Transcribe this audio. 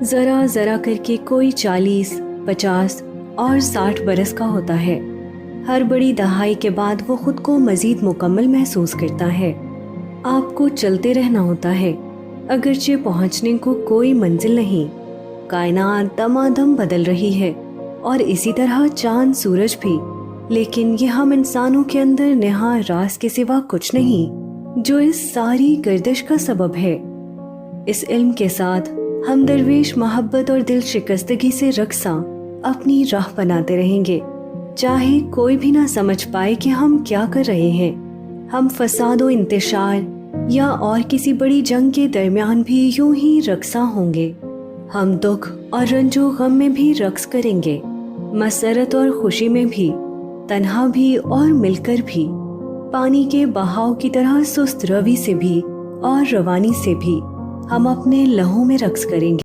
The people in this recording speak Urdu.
ذرا ذرا کر کے کوئی 40، 50 اور 60 برس کا ہوتا ہے۔ ہر بڑی دہائی کے بعد وہ خود کو مزید مکمل محسوس کرتا ہے۔ آپ کو چلتے رہنا ہوتا ہے، اگرچہ پہنچنے کو کوئی منزل نہیں۔ کائنات دمادم بدل رہی ہے اور اسی طرح چاند سورج بھی، لیکن یہ ہم انسانوں کے اندر نہاں راز کے سوا کچھ نہیں جو اس ساری گردش کا سبب ہے۔ اس علم کے ساتھ ہم درویش محبت اور دل شکستگی سے رقصاں اپنی راہ بناتے رہیں گے، چاہے کوئی بھی نہ سمجھ پائے کہ ہم کیا کر رہے ہیں۔ ہم فساد و انتشار یا اور کسی بڑی جنگ کے درمیان بھی یوں ہی رقصاں ہوں گے۔ ہم دکھ اور رنج و غم میں بھی رقص کریں گے، مسرت اور خوشی میں بھی، تنہا بھی اور مل کر بھی، پانی کے بہاؤ کی طرح سست روی سے بھی اور روانی سے بھی ہم اپنے لہو میں رقص کریں گے۔